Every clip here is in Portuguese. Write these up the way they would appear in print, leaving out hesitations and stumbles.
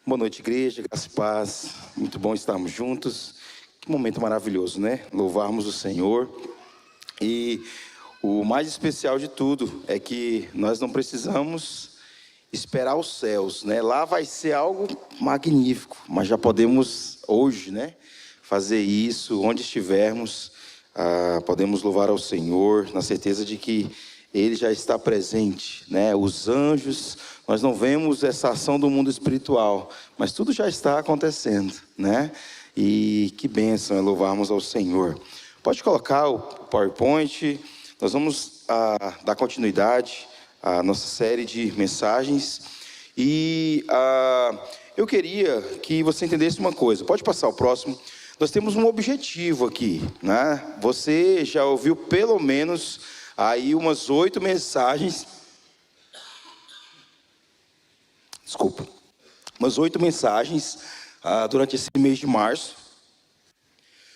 Boa noite, igreja, graça e paz. Muito bom estarmos juntos. Que momento maravilhoso, né? Louvarmos o Senhor. E o mais especial de tudo é que nós não precisamos esperar os céus, né? Lá vai ser algo magnífico, mas já podemos hoje, né, fazer isso onde estivermos. Podemos louvar ao Senhor na certeza de que Ele já está presente, né? Os anjos, nós não vemos essa ação do mundo espiritual, mas tudo já está acontecendo, né? E que bênção é louvarmos ao Senhor. Pode colocar o PowerPoint. Nós vamos dar continuidade à nossa série de mensagens. E eu queria que você entendesse uma coisa. Pode passar o próximo. Nós temos um objetivo aqui, né? Você já ouviu pelo menos aí umas 8 mensagens. Desculpa. Umas 8 mensagens durante esse mês de março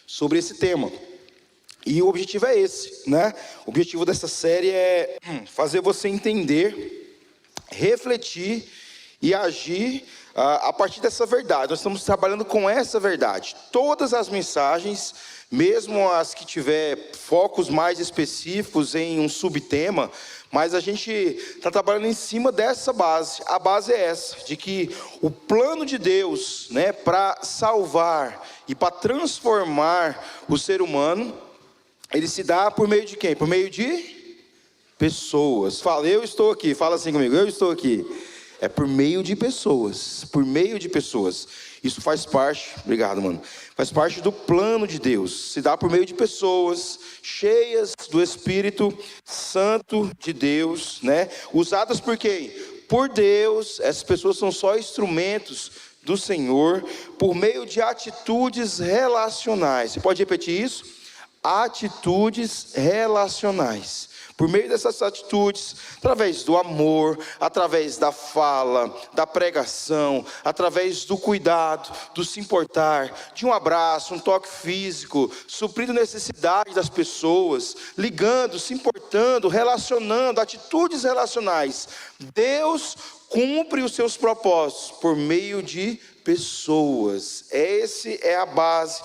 sobre esse tema. E o objetivo é esse, né? O objetivo dessa série é fazer você entender, refletir e agir a partir dessa verdade. Nós estamos trabalhando com essa verdade. Todas as mensagens, mesmo as que tiver focos mais específicos em um subtema, mas a gente está trabalhando em cima dessa base. A base é essa, de que o plano de Deus, né, para salvar e para transformar o ser humano, ele se dá por meio de quem? Por meio de pessoas. Fala, eu estou aqui. Fala assim comigo, eu estou aqui. É por meio de pessoas. Por meio de pessoas. Isso faz parte, obrigado, mano. Faz parte do plano de Deus. Se dá por meio de pessoas cheias do Espírito Santo de Deus, né? Usadas por quem? Por Deus. Essas pessoas são só instrumentos do Senhor, por meio de atitudes relacionais. Você pode repetir isso? Atitudes relacionais. Por meio dessas atitudes, através do amor, através da fala, da pregação, através do cuidado, do se importar, de um abraço, um toque físico, suprindo necessidade das pessoas, ligando, se importando, relacionando, atitudes relacionais. Deus cumpre os seus propósitos por meio de pessoas. Essa é a base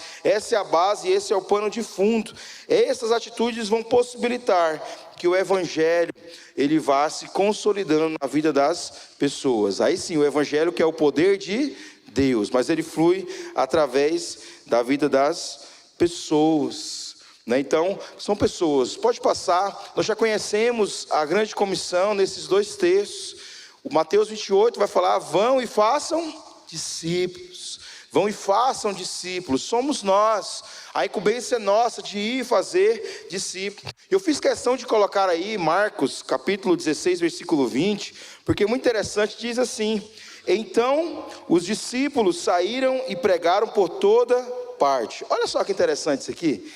e esse é o pano de fundo. Essas atitudes vão possibilitar que o Evangelho ele vá se consolidando na vida das pessoas. Aí sim, o Evangelho que é o poder de Deus, mas ele flui através da vida das pessoas, né? Então, são pessoas. Pode passar, nós já conhecemos a grande comissão nesses 2 textos. O Mateus 28 vai falar, vão e façam discípulos. Vão e façam discípulos. Somos nós. A incumbência é nossa de ir fazer discípulos. Eu fiz questão de colocar aí Marcos capítulo 16, versículo 20, porque é muito interessante, diz assim: então os discípulos saíram e pregaram por toda parte. Olha só que interessante isso aqui.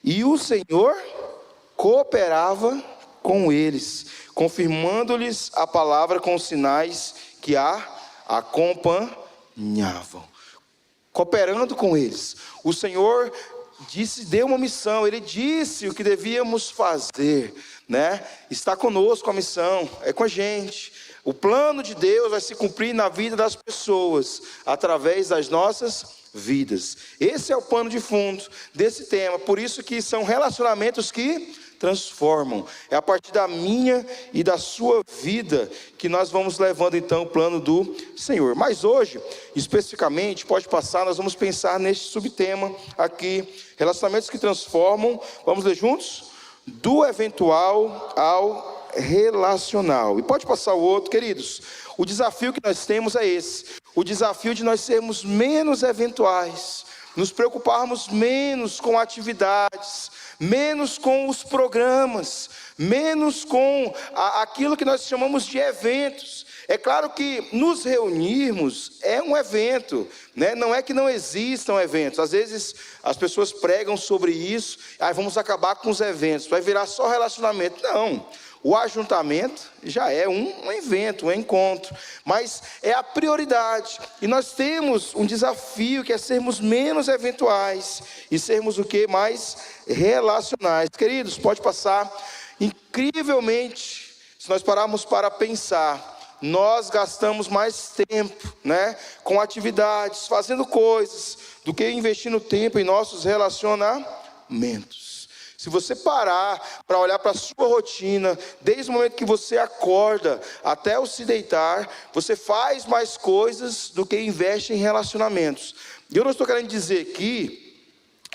E o Senhor cooperava com eles, confirmando-lhes a palavra com os sinais que a acompanhavam. Cooperando com eles. O Senhor deu uma missão, Ele disse o que devíamos fazer, né? Está conosco a missão, é com a gente. O plano de Deus vai se cumprir na vida das pessoas, através das nossas vidas. Esse é o pano de fundo desse tema, por isso que são relacionamentos que transformam. É a partir da minha e da sua vida que nós vamos levando então o plano do Senhor. Mas hoje, especificamente, pode passar, nós vamos pensar neste subtema aqui, relacionamentos que transformam. Vamos ler juntos? Do eventual ao relacional. E pode passar o outro, queridos. O desafio que nós temos é esse. O desafio de nós sermos menos eventuais, nos preocuparmos menos com atividades, menos com os programas, menos com aquilo que nós chamamos de eventos. É claro que nos reunirmos é um evento, né? Não é que não existam eventos. Às vezes as pessoas pregam sobre isso, vamos acabar com os eventos, vai virar só relacionamento. Não. O ajuntamento já é um evento, um encontro, mas é a prioridade. E nós temos um desafio que é sermos menos eventuais e sermos o que? Mais relacionais. Queridos, pode passar. Incrivelmente, se nós pararmos para pensar, nós gastamos mais tempo, né, com atividades, fazendo coisas, do que investindo tempo em nossos relacionamentos. Se você parar para olhar para a sua rotina, desde o momento que você acorda até o se deitar, você faz mais coisas do que investe em relacionamentos. E eu não estou querendo dizer aqui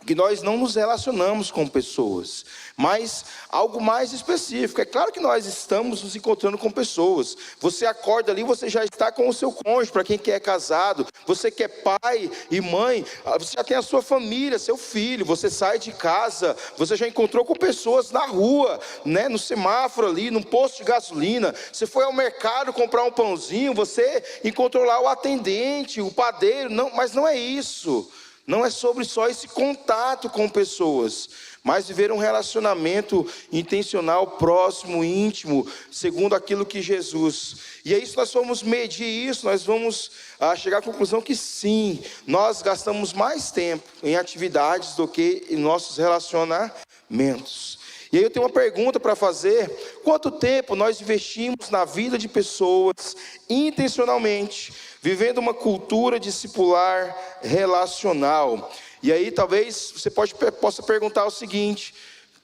que nós não nos relacionamos com pessoas, mas algo mais específico. É claro que nós estamos nos encontrando com pessoas. Você acorda ali, você já está com o seu cônjuge, para quem é casado. Você que é pai e mãe, você já tem a sua família, seu filho. Você sai de casa, você já encontrou com pessoas na rua, né, no semáforo ali, num posto de gasolina. Você foi ao mercado comprar um pãozinho, você encontrou lá o atendente, o padeiro. Não, mas não é isso. Não é sobre só esse contato com pessoas, mas viver um relacionamento intencional, próximo, íntimo, segundo aquilo que Jesus. E é isso, nós vamos medir isso, nós vamos chegar à conclusão que sim, nós gastamos mais tempo em atividades do que em nossos relacionamentos. E aí eu tenho uma pergunta para fazer: quanto tempo nós investimos na vida de pessoas intencionalmente, vivendo uma cultura discipular relacional? E aí talvez você possa perguntar o seguinte: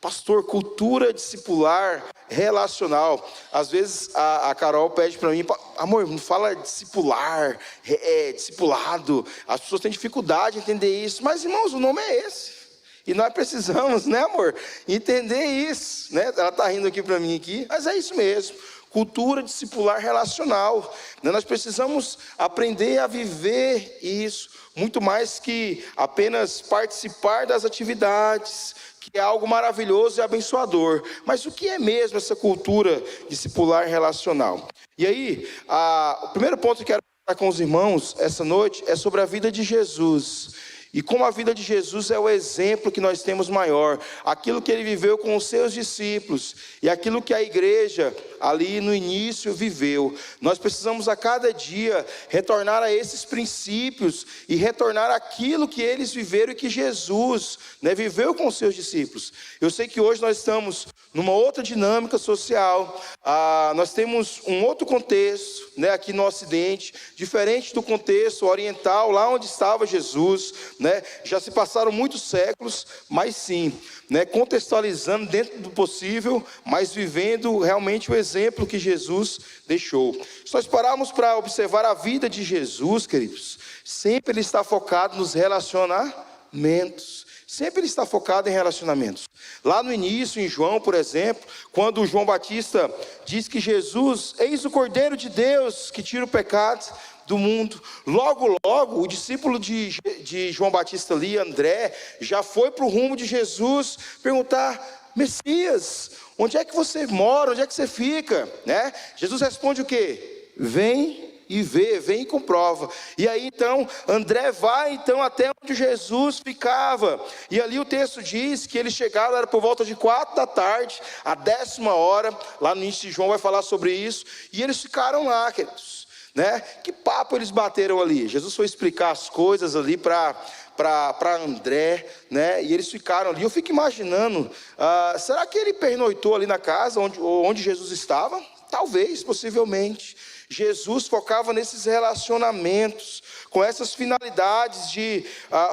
pastor, cultura discipular relacional. Às vezes a Carol pede para mim: amor, não fala discipular, discipulado. As pessoas têm dificuldade de entender isso. Mas irmãos, o nome é esse. E nós precisamos, né, amor, entender isso, né? Ela está rindo aqui para mim aqui, mas é isso mesmo. Cultura discipular relacional, né? Nós precisamos aprender a viver isso, muito mais que apenas participar das atividades, que é algo maravilhoso e abençoador. Mas o que é mesmo essa cultura discipular relacional? E aí, o primeiro ponto que eu quero falar com os irmãos essa noite é sobre a vida de Jesus. E como a vida de Jesus é o exemplo que nós temos maior, aquilo que ele viveu com os seus discípulos, e aquilo que a igreja ali no início viveu. Nós precisamos a cada dia retornar a esses princípios, e retornar aquilo que eles viveram e que Jesus, né, viveu com os seus discípulos. Eu sei que hoje nós estamos numa outra dinâmica social, nós temos um outro contexto, né, aqui no Ocidente, diferente do contexto oriental, lá onde estava Jesus, né? Já se passaram muitos séculos, mas sim, né, contextualizando dentro do possível, mas vivendo realmente o exemplo que Jesus deixou. Se nós pararmos para observar a vida de Jesus, queridos, sempre ele está focado nos relacionamentos. Sempre ele está focado em relacionamentos. Lá no início, em João, por exemplo, quando João Batista diz que Jesus, eis o Cordeiro de Deus que tira o pecado do mundo, logo, o discípulo de João Batista ali, André, já foi para o rumo de Jesus perguntar: Messias, onde é que você mora, onde é que você fica? Né? Jesus responde o quê? Vem e vê, vem e comprova. E aí então, André vai então até onde Jesus ficava, e ali o texto diz que eles chegaram, era por volta de 4 da tarde, a 10ª hora, lá no início de João vai falar sobre isso, e eles ficaram lá, queridos, né? Que papo eles bateram ali? Jesus foi explicar as coisas ali para André, né? E eles ficaram ali. Eu fico imaginando, será que ele pernoitou ali na casa onde Jesus estava? Talvez, possivelmente. Jesus focava nesses relacionamentos, com essas finalidades de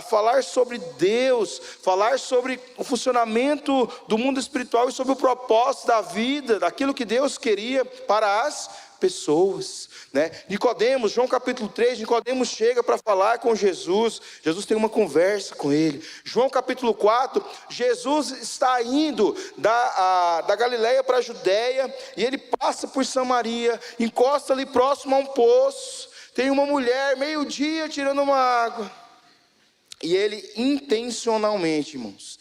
falar sobre Deus, falar sobre o funcionamento do mundo espiritual e sobre o propósito da vida, daquilo que Deus queria para as pessoas, né? Nicodemos, João capítulo 3, Nicodemos chega para falar com Jesus, Jesus tem uma conversa com ele. João capítulo 4, Jesus está indo da Galileia para a Judéia, e ele passa por Samaria, encosta ali próximo a um poço, tem uma mulher, meio-dia, tirando uma água, e ele intencionalmente, irmãos,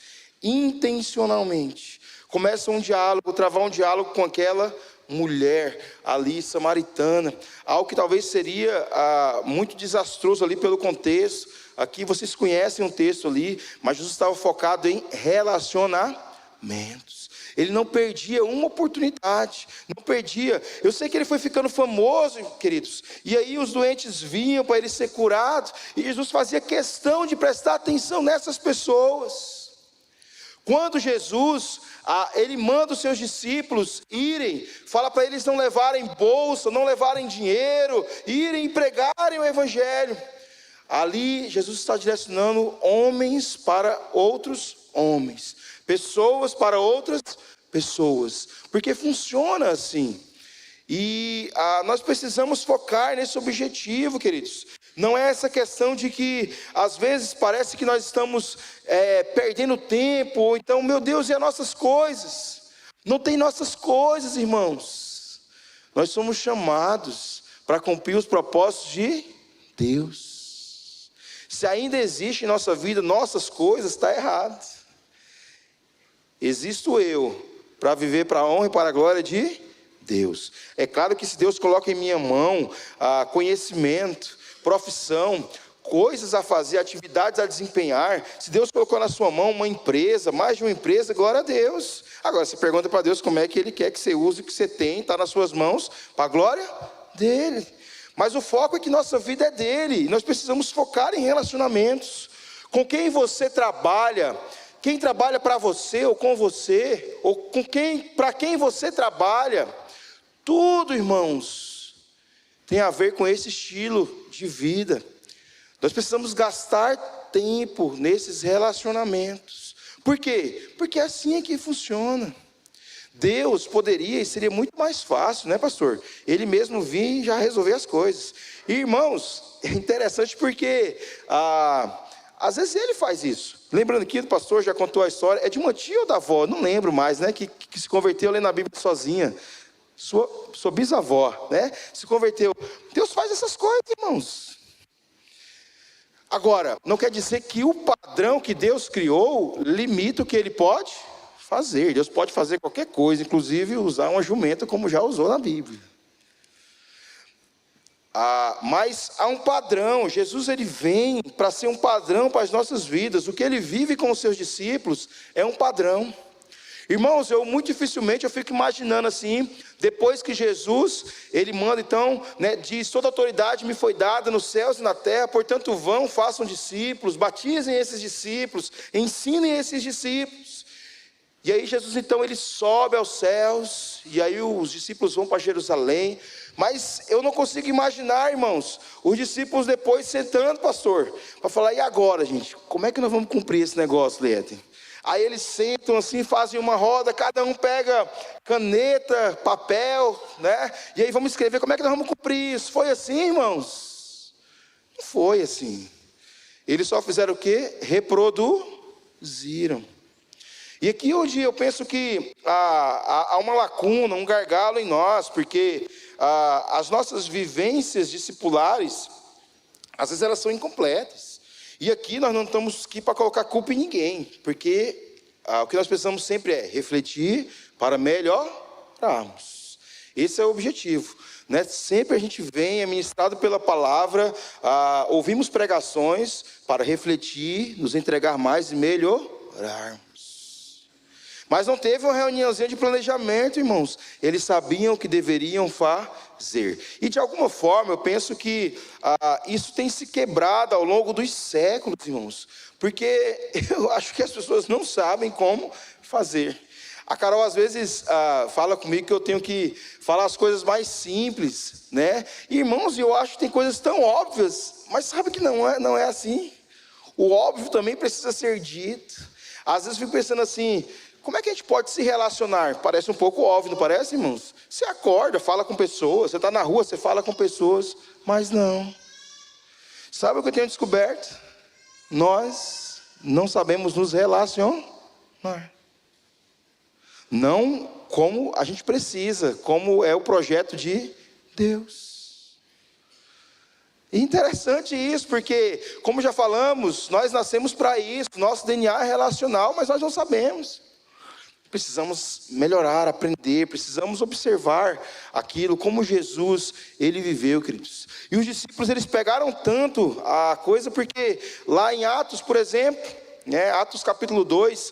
começa um diálogo, travar um diálogo com aquela mulher ali, samaritana, algo que talvez seria muito desastroso ali pelo contexto. Aqui vocês conhecem um texto ali, mas Jesus estava focado em relacionamentos. Ele não perdia uma oportunidade, não perdia. Eu sei que ele foi ficando famoso, queridos, e aí os doentes vinham para ele ser curado, e Jesus fazia questão de prestar atenção nessas pessoas. Quando Jesus, ele manda os seus discípulos irem, fala para eles não levarem bolsa, não levarem dinheiro, irem e pregarem o evangelho. Ali Jesus está direcionando homens para outros homens, pessoas para outras pessoas, porque funciona assim. E nós precisamos focar nesse objetivo, queridos. Não é essa questão de que às vezes parece que nós estamos perdendo tempo, ou então, meu Deus, e as nossas coisas? Não tem nossas coisas, irmãos. Nós somos chamados para cumprir os propósitos de Deus. Se ainda existe em nossa vida nossas coisas, está errado. Existo eu para viver para a honra e para a glória de Deus. É claro que se Deus coloca em minha mão conhecimento, profissão, coisas a fazer, atividades a desempenhar, se Deus colocou na sua mão uma empresa, mais de uma empresa, glória a Deus. Agora você pergunta para Deus como é que Ele quer que você use o que você tem, está nas suas mãos, para a glória dEle. Mas o foco é que nossa vida é dEle, e nós precisamos focar em relacionamentos. Com quem você trabalha, quem trabalha para você ou com você, ou com quem, para quem você trabalha, tudo, irmãos, tem a ver com esse estilo de vida. Nós precisamos gastar tempo nesses relacionamentos. Por quê? Porque assim é que funciona. Deus poderia, e seria muito mais fácil, né, pastor? Ele mesmo vir e já resolver as coisas. E, irmãos, é interessante porque às vezes ele faz isso. Lembrando que o pastor já contou a história, é de uma tia ou da avó, não lembro mais, né? Que se converteu lendo a Bíblia sozinha. Sua bisavó, né? Se converteu. Deus faz essas coisas, irmãos. Agora, não quer dizer que o padrão que Deus criou limita o que Ele pode fazer. Deus pode fazer qualquer coisa, inclusive usar uma jumenta, como já usou na Bíblia. Mas há um padrão. Jesus ele vem para ser um padrão para as nossas vidas. O que Ele vive com os seus discípulos é um padrão. Irmãos, muito dificilmente eu fico imaginando assim, depois que Jesus, ele manda então, né, diz, toda autoridade me foi dada nos céus e na terra, portanto vão, façam discípulos, batizem esses discípulos, ensinem esses discípulos. E aí Jesus então, ele sobe aos céus, e aí os discípulos vão para Jerusalém, mas eu não consigo imaginar, irmãos, os discípulos depois sentando, pastor, para falar, e agora, gente, como é que nós vamos cumprir esse negócio, Leandro? Aí eles sentam assim, fazem uma roda, cada um pega caneta, papel, né? E aí vamos escrever, como é que nós vamos cumprir isso? Foi assim, irmãos? Não foi assim. Eles só fizeram o quê? Reproduziram. E aqui hoje eu penso que há uma lacuna, um gargalo em nós, porque as nossas vivências discipulares, às vezes elas são incompletas. E aqui nós não estamos aqui para colocar culpa em ninguém, porque o que nós precisamos sempre é refletir para melhorarmos. Esse é o objetivo, né? Sempre a gente vem, é ministrado pela palavra, ouvimos pregações para refletir, nos entregar mais e melhorarmos. Mas não teve uma reuniãozinha de planejamento, irmãos. Eles sabiam o que deveriam fazer. E de alguma forma eu penso que isso tem se quebrado ao longo dos séculos, irmãos. Porque eu acho que as pessoas não sabem como fazer. A Carol às vezes fala comigo que eu tenho que falar as coisas mais simples, né? E, irmãos, eu acho que tem coisas tão óbvias, mas sabe que não é assim. O óbvio também precisa ser dito. Às vezes eu fico pensando assim, como é que a gente pode se relacionar? Parece um pouco óbvio, não parece, irmãos? Você acorda, fala com pessoas, você está na rua, você fala com pessoas, mas não. Sabe o que eu tenho descoberto? Nós não sabemos nos relacionar. Não como a gente precisa, como é o projeto de Deus. E interessante isso, porque, como já falamos, nós nascemos para isso, nosso DNA é relacional, mas nós não sabemos. Precisamos melhorar, aprender, precisamos observar aquilo, como Jesus, ele viveu, queridos. E os discípulos, eles pegaram tanto a coisa, porque lá em Atos, por exemplo, né, Atos capítulo 2,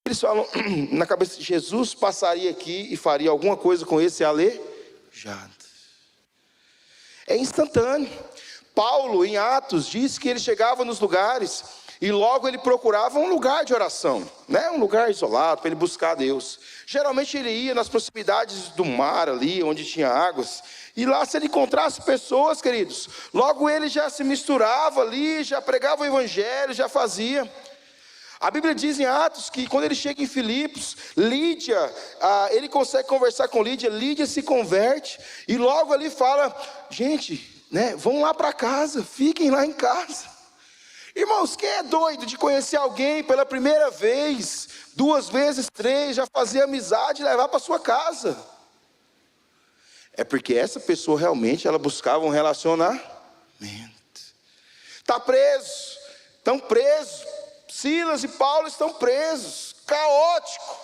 eles falam na cabeça, Jesus passaria aqui e faria alguma coisa com esse aleijado. É instantâneo. Paulo, em Atos, diz que ele chegava nos lugares e logo ele procurava um lugar de oração, né? Um lugar isolado para ele buscar a Deus. Geralmente ele ia nas proximidades do mar ali, onde tinha águas, e lá se ele encontrasse pessoas, queridos, logo ele já se misturava ali, já pregava o evangelho, já fazia. A Bíblia diz em Atos que quando ele chega em Filipos, Lídia, ele consegue conversar com Lídia, Lídia se converte, e logo ali fala, gente, né, vão lá para casa, fiquem lá em casa. Irmãos, quem é doido de conhecer alguém pela primeira vez, 2 vezes, 3, já fazer amizade e levar para sua casa? É porque essa pessoa realmente, ela buscava um relacionamento. Está preso, estão presos, Silas e Paulo estão presos, caótico,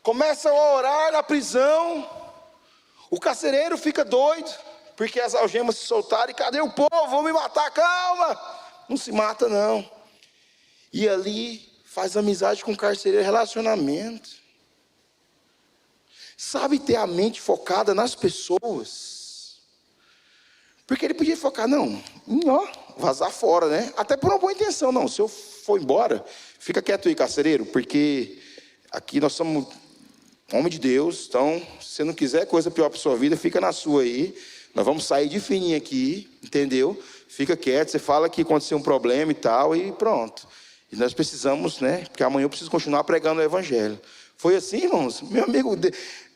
começam a orar na prisão, o carcereiro fica doido, porque as algemas se soltaram, e cadê o povo? Vão me matar, calma! Não se mata não. E ali faz amizade com o carcereiro, relacionamento. Sabe ter a mente focada nas pessoas. Porque ele podia focar, não, vazar fora, né? Até por uma boa intenção, não. Se eu for embora, fica quieto aí, carcereiro, porque aqui nós somos homem de Deus, então, se você não quiser coisa pior para sua vida, fica na sua aí. Nós vamos sair de fininho aqui, entendeu? Fica quieto, você fala que aconteceu um problema e tal, e pronto. E nós precisamos, né? Porque amanhã eu preciso continuar pregando o evangelho. Foi assim, irmãos? Meu amigo,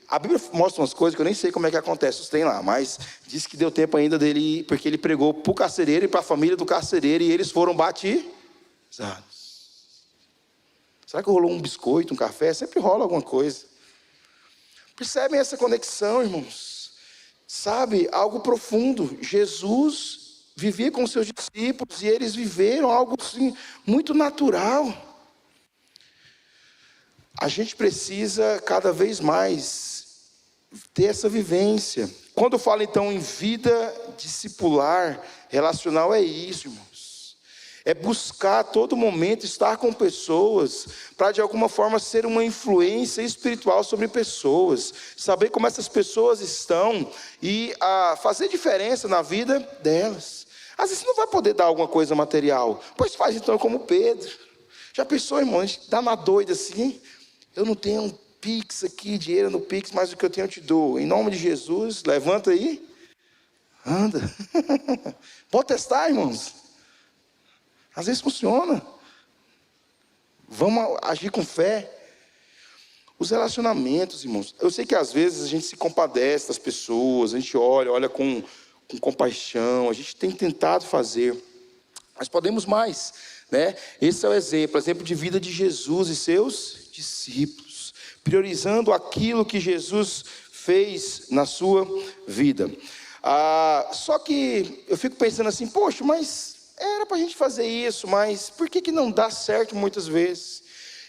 a Bíblia mostra umas coisas que eu nem sei como é que acontece, tem lá, mas diz que deu tempo ainda dele, porque ele pregou para o carcereiro e para a família do carcereiro, e eles foram batizados. Será que rolou um biscoito, um café? Sempre rola alguma coisa. Percebem essa conexão, irmãos? Sabe, algo profundo. Jesus vivia com seus discípulos e eles viveram algo assim, muito natural. A gente precisa cada vez mais ter essa vivência. Quando eu falo então em vida discipular, relacional, é isso, irmãos. É buscar a todo momento estar com pessoas, para de alguma forma ser uma influência espiritual sobre pessoas, saber como essas pessoas estão e fazer diferença na vida delas. Às vezes você não vai poder dar alguma coisa material, pois faz então como Pedro. Já pensou, irmão, a gente dá na doida assim, eu não tenho um Pix aqui, dinheiro no Pix, mas o que eu tenho eu te dou. Em nome de Jesus, levanta aí, anda. Pode testar, irmãos. Às vezes funciona. Vamos agir com fé. Os relacionamentos, irmãos. Eu sei que às vezes a gente se compadece das pessoas, a gente olha com compaixão, a gente tem tentado fazer, mas podemos mais, né? Esse é o exemplo de vida de Jesus e seus discípulos, priorizando aquilo que Jesus fez na sua vida. Só que eu fico pensando assim, poxa, mas era para a gente fazer isso, mas por que não dá certo muitas vezes?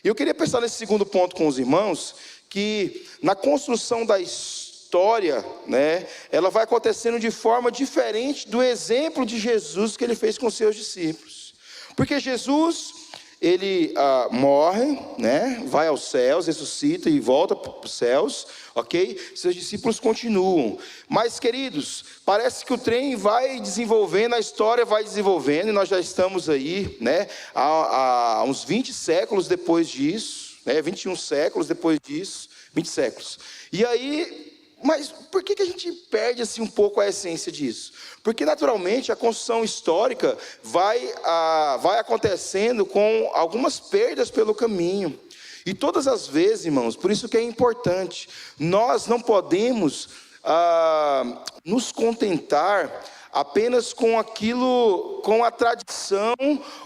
E eu queria pensar nesse segundo ponto com os irmãos, que na construção da história, né, ela vai acontecendo de forma diferente do exemplo de Jesus que ele fez com seus discípulos. Porque Jesus, ele morre, né, vai aos céus, ressuscita e volta para os céus, ok? Seus discípulos continuam. Mas, queridos, parece que o trem vai desenvolvendo, a história vai desenvolvendo, e nós já estamos aí, né, há uns 20 séculos depois disso, né, 21 séculos depois disso, 20 séculos. E aí, mas por que a gente perde assim um pouco a essência disso? Porque naturalmente a construção histórica vai acontecendo com algumas perdas pelo caminho. E todas as vezes, irmãos, por isso que é importante, nós não podemos nos contentar apenas com aquilo, com a tradição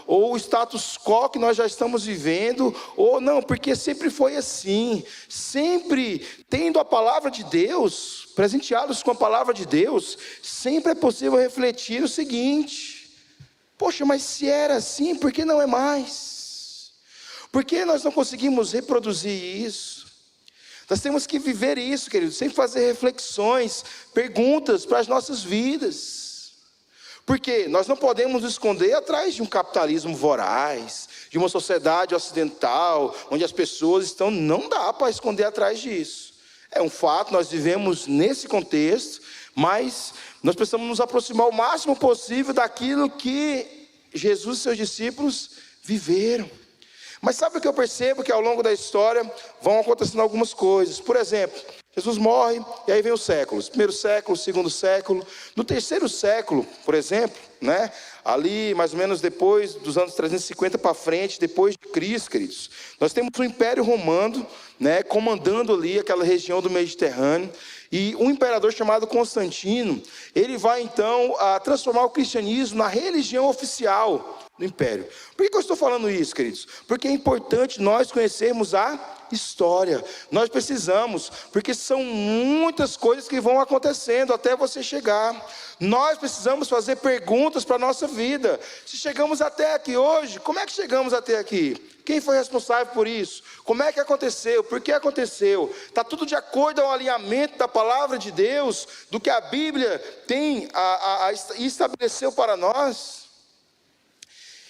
ou o status quo que nós já estamos vivendo, ou não, porque sempre foi assim, sempre tendo a palavra de Deus, presenteados com a palavra de Deus, sempre é possível refletir o seguinte: poxa, mas se era assim, por que não é mais? Por que nós não conseguimos reproduzir isso? Nós temos que viver isso, queridos, sempre fazer reflexões, perguntas para as nossas vidas. Porque nós não podemos nos esconder atrás de um capitalismo voraz, de uma sociedade ocidental, onde as pessoas estão, não dá para esconder atrás disso. É um fato, nós vivemos nesse contexto, mas nós precisamos nos aproximar o máximo possível daquilo que Jesus e seus discípulos viveram. Mas sabe o que eu percebo? Que ao longo da história vão acontecendo algumas coisas. Por exemplo, Jesus morre e aí vem os séculos. Primeiro século, segundo século. No terceiro século, por exemplo, né, ali mais ou menos depois dos anos 350 para frente, depois de Cristo, queridos, nós temos o Império Romano, né, comandando ali aquela região do Mediterrâneo. E um imperador chamado Constantino, ele vai então transformar o cristianismo na religião oficial do império. Por que eu estou falando isso, queridos? Porque é importante nós conhecermos a história. Nós precisamos, porque são muitas coisas que vão acontecendo até você chegar. Nós precisamos fazer perguntas para a nossa vida. Se chegamos até aqui hoje, como é que chegamos até aqui? Quem foi responsável por isso? Como é que aconteceu? Por que aconteceu? Está tudo de acordo ao alinhamento da palavra de Deus, do que a Bíblia tem e estabeleceu para nós?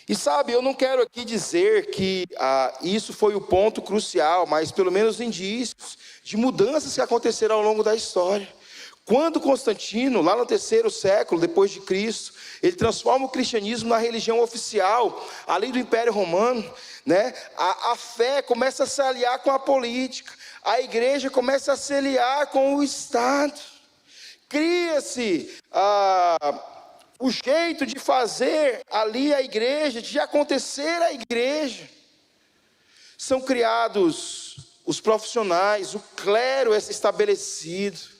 E sabe, eu não quero aqui dizer que isso foi o ponto crucial, mas pelo menos indícios de mudanças que aconteceram ao longo da história. Quando Constantino, lá no terceiro século depois de Cristo, ele transforma o cristianismo na religião oficial, além do Império Romano, né? A fé começa a se aliar com a política, a igreja começa a se aliar com o Estado, cria-se o jeito de fazer ali a igreja, de acontecer a igreja. São criados os profissionais, o clero é estabelecido,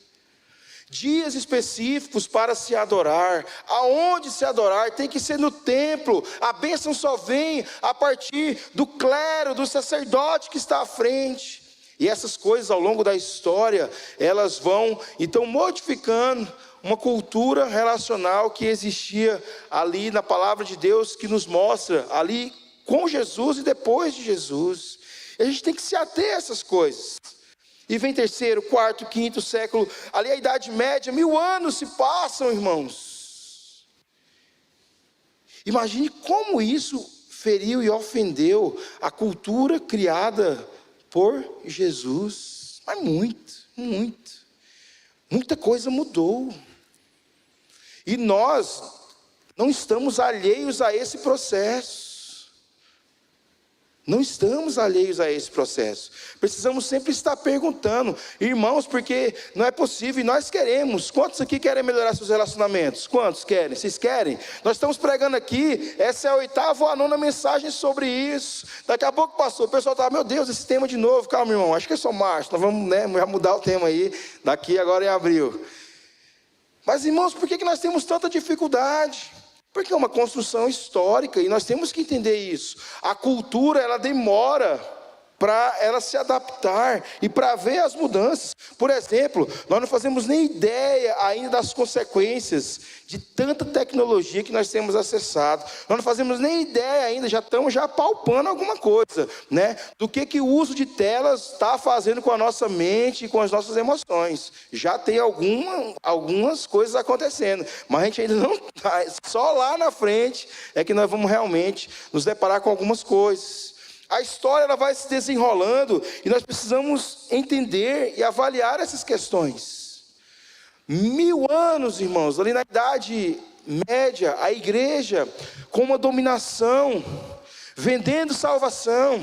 dias específicos para se adorar. Aonde se adorar? Tem que ser no templo. A bênção só vem a partir do clero, do sacerdote que está à frente. E essas coisas ao longo da história, elas vão então modificando uma cultura relacional que existia ali na palavra de Deus, que nos mostra ali com Jesus e depois de Jesus. E a gente tem que se ater a essas coisas. E vem terceiro, quarto, quinto século, ali a Idade Média, 1000 anos se passam, irmãos. Imagine como isso feriu e ofendeu a cultura criada por Jesus. Mas muita coisa mudou. E nós não estamos alheios a esse processo. Não estamos alheios a esse processo. Precisamos sempre estar perguntando, irmãos, porque não é possível, e nós queremos. Quantos aqui querem melhorar seus relacionamentos? Quantos querem? Vocês querem? Nós estamos pregando aqui, essa é a 8ª ou a 9ª mensagem sobre isso. Daqui a pouco passou, o pessoal estava, meu Deus, esse tema de novo. Calma, irmão, acho que é só março, nós vamos já mudar o tema aí, daqui agora em abril. Mas irmãos, por que nós temos tanta dificuldade? Porque é uma construção histórica e nós temos que entender isso. A cultura, ela demora para ela se adaptar e para ver as mudanças. Por exemplo, nós não fazemos nem ideia ainda das consequências de tanta tecnologia que nós temos acessado. Nós não fazemos nem ideia ainda, já estamos palpando alguma coisa, né? Do que o uso de telas está fazendo com a nossa mente e com as nossas emoções. Já tem algumas coisas acontecendo, mas a gente ainda não está. Só lá na frente é que nós vamos realmente nos deparar com algumas coisas. A história ela vai se desenrolando e nós precisamos entender e avaliar essas questões. 1000 anos, irmãos, ali na Idade Média, a igreja com uma dominação, vendendo salvação.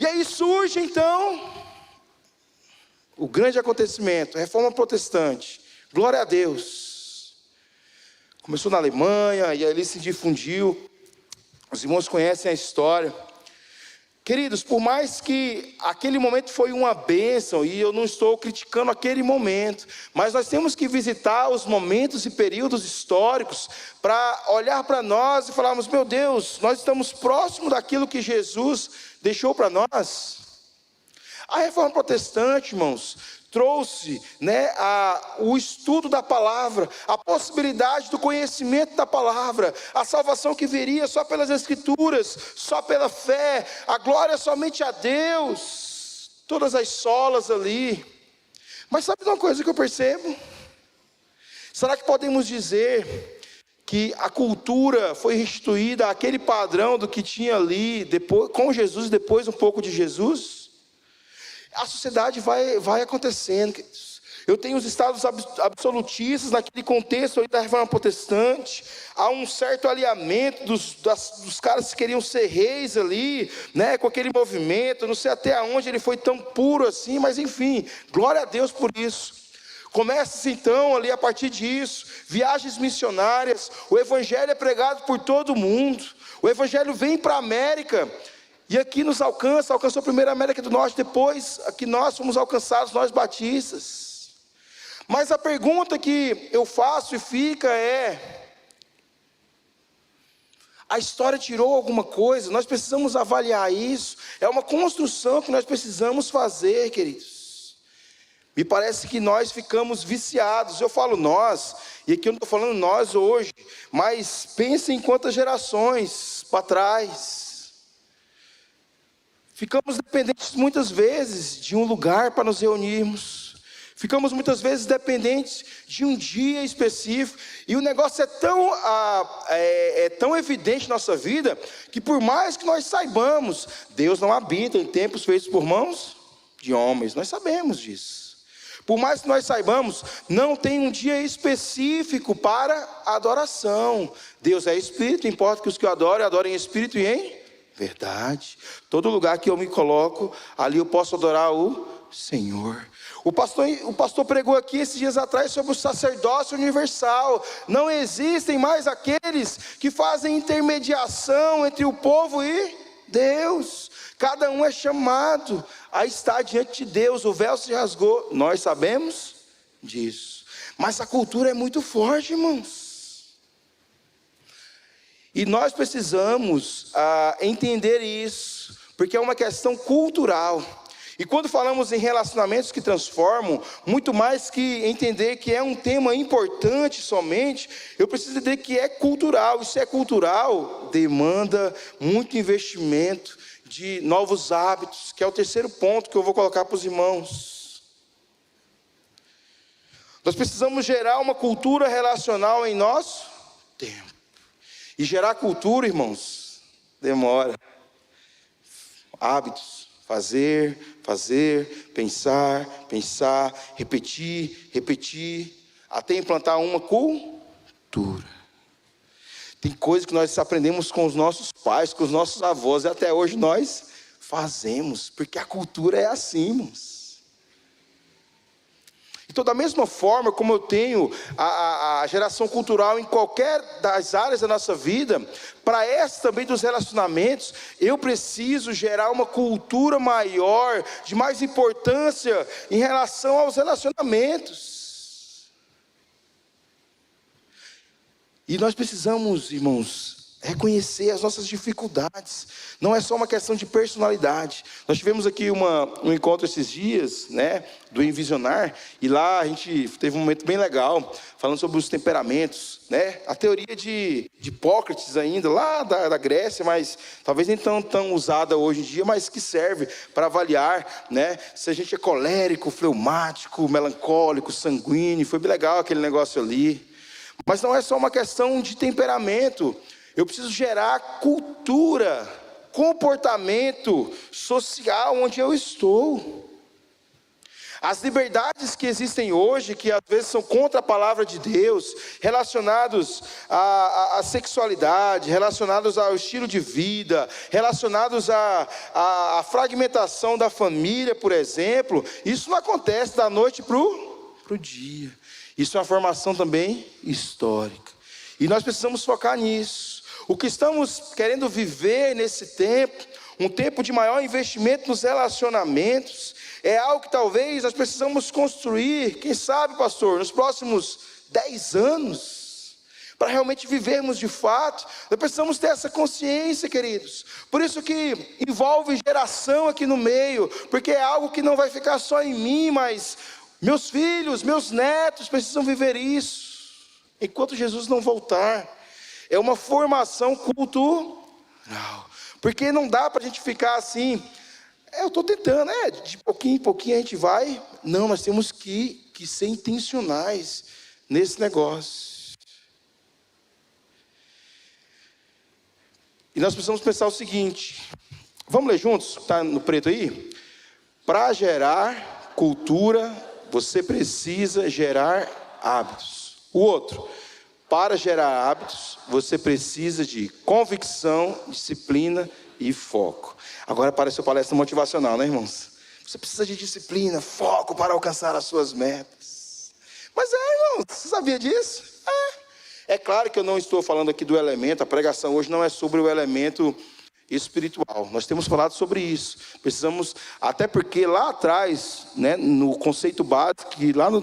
E aí surge então o grande acontecimento, a Reforma Protestante. Glória a Deus. Começou na Alemanha e ali se difundiu. Os irmãos conhecem a história. Queridos, por mais que aquele momento foi uma bênção, e eu não estou criticando aquele momento, mas nós temos que visitar os momentos e períodos históricos para olhar para nós e falarmos, meu Deus, nós estamos próximos daquilo que Jesus deixou para nós. A Reforma Protestante, irmãos, trouxe, o estudo da palavra, a possibilidade do conhecimento da palavra, a salvação que viria só pelas escrituras, só pela fé, a glória somente a Deus, todas as solas ali. Mas sabe uma coisa que eu percebo? Será que podemos dizer que a cultura foi restituída àquele padrão do que tinha ali, depois, com Jesus e depois um pouco de Jesus, a sociedade vai acontecendo, queridos. Eu tenho os estados absolutistas naquele contexto da Reforma Protestante. Há um certo alinhamento dos caras que queriam ser reis ali, né, com aquele movimento. Não sei até onde ele foi tão puro assim, mas enfim, glória a Deus por isso. Começa-se então ali a partir disso, viagens missionárias. O evangelho é pregado por todo mundo. O evangelho vem para a América. E aqui nos alcançou primeiro a América do Norte, depois aqui nós fomos alcançados, nós batistas. Mas a pergunta que eu faço e fica é: a história tirou alguma coisa? Nós precisamos avaliar isso. É uma construção que nós precisamos fazer, queridos. Me parece que nós ficamos viciados. Eu falo nós, e aqui eu não estou falando nós hoje, mas pensem em quantas gerações para trás. Ficamos dependentes muitas vezes de um lugar para nos reunirmos. Ficamos muitas vezes dependentes de um dia específico. E o negócio é tão evidente na nossa vida, que por mais que nós saibamos, Deus não habita em templos feitos por mãos de homens. Nós sabemos disso. Por mais que nós saibamos, não tem um dia específico para a adoração. Deus é Espírito, importa que os que o adorem em Espírito e em verdade. Todo lugar que eu me coloco, ali eu posso adorar o Senhor. O pastor pregou aqui esses dias atrás sobre o sacerdócio universal. Não existem mais aqueles que fazem intermediação entre o povo e Deus. Cada um é chamado a estar diante de Deus. O véu se rasgou, nós sabemos disso. Mas a cultura é muito forte, irmãos. E nós precisamos entender isso, porque é uma questão cultural. E quando falamos em relacionamentos que transformam, muito mais que entender que é um tema importante somente, eu preciso entender que é cultural. E se é cultural, demanda muito investimento de novos hábitos, que é o terceiro ponto que eu vou colocar para os irmãos. Nós precisamos gerar uma cultura relacional em nosso tempo. E gerar cultura, irmãos, demora. Hábitos. Fazer, pensar, repetir, até implantar uma cultura. Tem coisas que nós aprendemos com os nossos pais, com os nossos avós, e até hoje nós fazemos, porque a cultura é assim, irmãos. Então, da mesma forma como eu tenho a geração cultural em qualquer das áreas da nossa vida, para essa também dos relacionamentos, eu preciso gerar uma cultura maior, de mais importância em relação aos relacionamentos. E nós precisamos, irmãos, reconhecer as nossas dificuldades. Não é só uma questão de personalidade. Nós tivemos aqui um encontro esses dias, né, do Envisionar, e lá a gente teve um momento bem legal, falando sobre os temperamentos, né, a teoria de Hipócrates ainda, lá da Grécia, mas talvez nem tão usada hoje em dia, mas que serve para avaliar, né, se a gente é colérico, fleumático, melancólico, sanguíneo. Foi bem legal aquele negócio ali. Mas não é só uma questão de temperamento. Eu preciso gerar cultura, comportamento social onde eu estou. As liberdades que existem hoje, que às vezes são contra a palavra de Deus, relacionados à sexualidade, relacionados ao estilo de vida, relacionados à fragmentação da família, por exemplo, isso não acontece da noite para o dia. Isso é uma formação também histórica. E nós precisamos focar nisso. O que estamos querendo viver nesse tempo, um tempo de maior investimento nos relacionamentos, é algo que talvez nós precisamos construir, quem sabe, pastor, nos próximos 10 anos, para realmente vivermos de fato. Nós precisamos ter essa consciência, queridos. Por isso que envolve geração aqui no meio, porque é algo que não vai ficar só em mim, mas meus filhos, meus netos precisam viver isso, enquanto Jesus não voltar. É uma formação cultural, porque não dá para a gente ficar assim, eu estou tentando, de pouquinho em pouquinho a gente vai. Não, nós temos que ser intencionais nesse negócio. E nós precisamos pensar o seguinte, vamos ler juntos? Está no preto aí? Para gerar cultura, você precisa gerar hábitos. O outro, para gerar hábitos, você precisa de convicção, disciplina e foco. Agora parece uma palestra motivacional, né, irmãos? Você precisa de disciplina, foco para alcançar as suas metas. Mas irmão, você sabia disso? É claro que eu não estou falando aqui do elemento, a pregação hoje não é sobre o elemento espiritual. Nós temos falado sobre isso. Precisamos, até porque lá atrás, né, no conceito básico, que lá no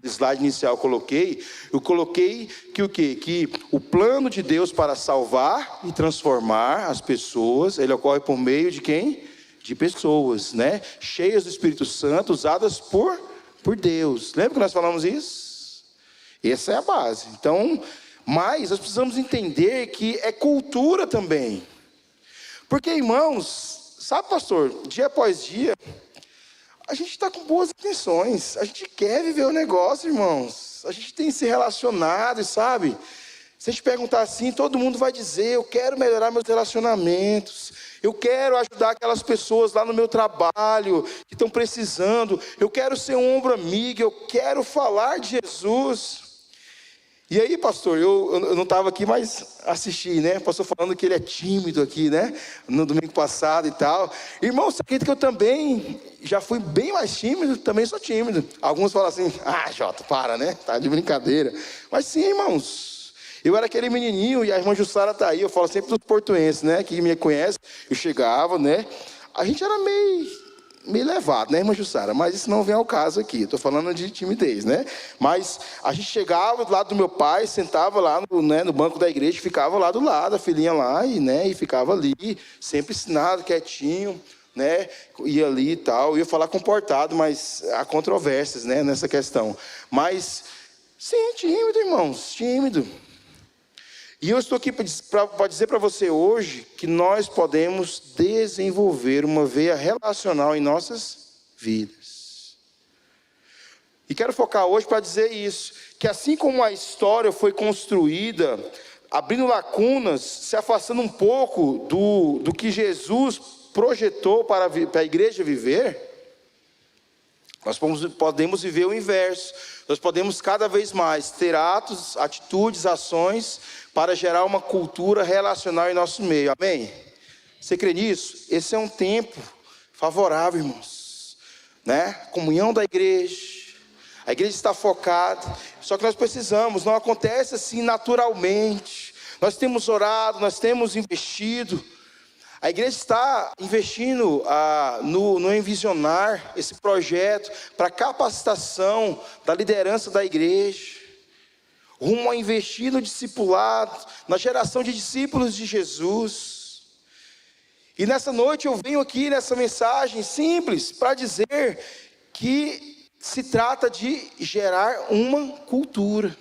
slide inicial eu coloquei que o quê? Que o plano de Deus para salvar e transformar as pessoas, ele ocorre por meio de quem? De pessoas, né? Cheias do Espírito Santo, usadas por Deus. Lembra que nós falamos isso? Essa é a base. Então, mas nós precisamos entender que é cultura também. Porque, irmãos, sabe, pastor, dia após dia, a gente está com boas intenções, a gente quer viver o negócio, irmãos, a gente tem se relacionado, sabe? Se a gente perguntar assim, todo mundo vai dizer, eu quero melhorar meus relacionamentos, eu quero ajudar aquelas pessoas lá no meu trabalho, que estão precisando, eu quero ser um ombro amigo, eu quero falar de Jesus. E aí, pastor, eu não estava aqui, mas assisti, né? O pastor falando que ele é tímido aqui, né? No domingo passado e tal. Irmão, você acredita que eu também já fui bem mais tímido? Também sou tímido. Alguns falam assim, Jota, para, né? Tá de brincadeira. Mas sim, irmãos. Eu era aquele menininho e a irmã Jussara tá aí. Eu falo sempre dos portuenses, né? Que me conhece. Eu chegava, né? A gente era meio levado, né, irmã Jussara? Mas isso não vem ao caso aqui. Estou falando de timidez, né? Mas a gente chegava do lado do meu pai, sentava lá no banco da igreja, ficava lá do lado, a filhinha lá, e ficava ali, sempre ensinado, quietinho, né? Ia ali e tal. Ia falar comportado, mas há controvérsias, né, nessa questão. Mas, sim, tímido, irmãos, tímido. E eu estou aqui para dizer para você hoje que nós podemos desenvolver uma veia relacional em nossas vidas. E quero focar hoje para dizer isso, que assim como a história foi construída, abrindo lacunas, se afastando um pouco do que Jesus projetou para a igreja viver, nós podemos viver o inverso. Nós podemos cada vez mais ter atos, atitudes, ações para gerar uma cultura relacional em nosso meio. Amém? Você crê nisso? Esse é um tempo favorável, irmãos, né? Comunhão da igreja. A igreja está focada. Só que nós precisamos, não acontece assim naturalmente. Nós temos orado, nós temos investido. A igreja está investindo no envisionar esse projeto para capacitação da liderança da igreja, rumo a investir no discipulado, na geração de discípulos de Jesus. E nessa noite eu venho aqui nessa mensagem simples para dizer que se trata de gerar uma cultura.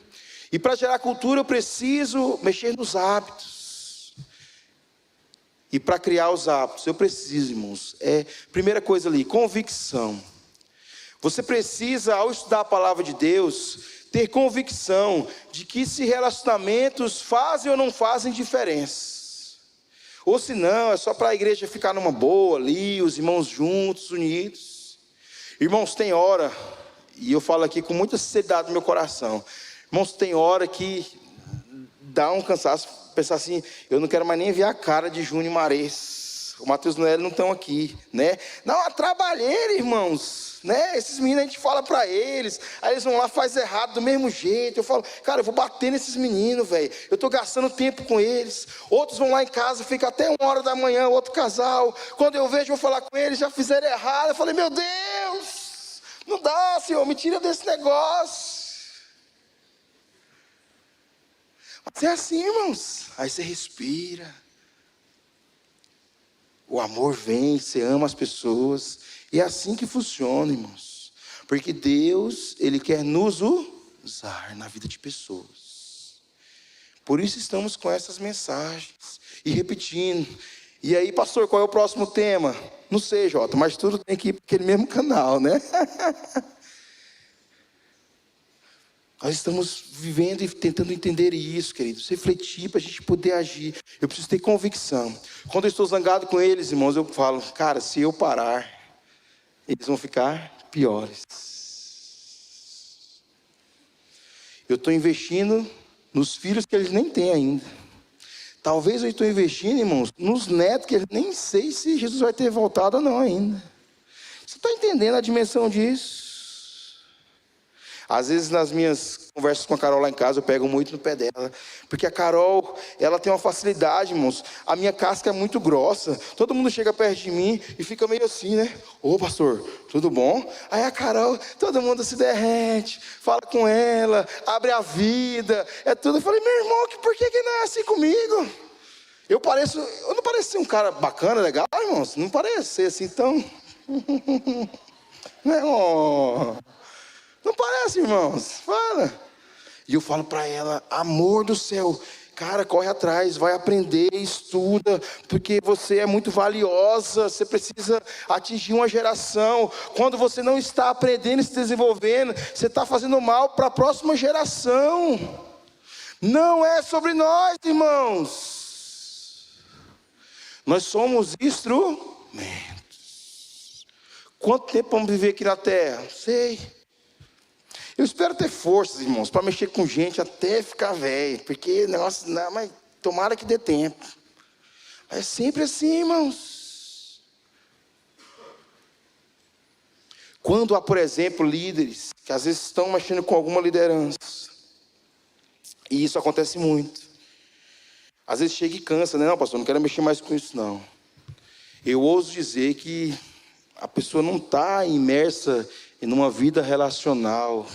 E para gerar cultura eu preciso mexer nos hábitos. E para criar os hábitos, eu preciso, irmãos, primeira coisa ali, convicção. Você precisa, ao estudar a palavra de Deus, ter convicção de que se relacionamentos fazem ou não fazem diferença. Ou se não, é só para a igreja ficar numa boa ali, os irmãos juntos, unidos. Irmãos, tem hora, e eu falo aqui com muita sinceridade no meu coração, irmãos, tem hora que dá um cansaço, pensar assim, eu não quero mais nem ver a cara de Júnior e Marês, o Matheus e Noel não estão aqui, né? Não, a trabalheira, irmãos, né? Esses meninos a gente fala para eles, aí eles vão lá, faz errado do mesmo jeito. Eu falo, cara, eu vou bater nesses meninos, velho, eu estou gastando tempo com eles. Outros vão lá em casa, fica até 1h da manhã, outro casal, quando eu vejo, vou falar com eles, já fizeram errado. Eu falei, meu Deus, não dá, Senhor, me tira desse negócio. Mas é assim, irmãos. Aí você respira. O amor vem, você ama as pessoas. E é assim que funciona, irmãos. Porque Deus, Ele quer nos usar na vida de pessoas. Por isso estamos com essas mensagens. E repetindo. E aí, pastor, qual é o próximo tema? Não sei, Jota, mas tudo tem que ir para aquele mesmo canal, né? Nós estamos vivendo e tentando entender isso, queridos. Refletir para a gente poder agir. Eu preciso ter convicção. Quando eu estou zangado com eles, irmãos, eu falo, cara, se eu parar, eles vão ficar piores. Eu estou investindo nos filhos que eles nem têm ainda. Talvez eu estou investindo, irmãos, nos netos que eu nem sei se Jesus vai ter voltado ou não ainda. Você está entendendo a dimensão disso? Às vezes nas minhas conversas com a Carol lá em casa, eu pego muito no pé dela. Porque a Carol, ela tem uma facilidade, irmãos. A minha casca é muito grossa. Todo mundo chega perto de mim e fica meio assim, né? Ô pastor, tudo bom? Aí a Carol, todo mundo se derrete, fala com ela, abre a vida, é tudo. Eu falei, meu irmão, por que não é assim comigo? Eu não pareço ser um cara bacana, legal, irmãos? Não parece ser assim tão... Não, não parece, irmãos? Fala. E eu falo para ela, amor do céu, cara, corre atrás, vai aprender, estuda, porque você é muito valiosa, você precisa atingir uma geração. Quando você não está aprendendo e se desenvolvendo, você está fazendo mal para a próxima geração. Não é sobre nós, irmãos. Nós somos instrumentos. Quanto tempo vamos viver aqui na terra? Sei. Eu espero ter forças, irmãos, para mexer com gente até ficar velho. Porque negócio, não, mas tomara que dê tempo. É sempre assim, irmãos. Quando há, por exemplo, líderes que às vezes estão mexendo com alguma liderança. E isso acontece muito. Às vezes chega e cansa, né? Não, pastor, não quero mexer mais com isso, não. Eu ouso dizer que a pessoa não está imersa em uma vida relacional,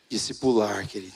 discipular, querido.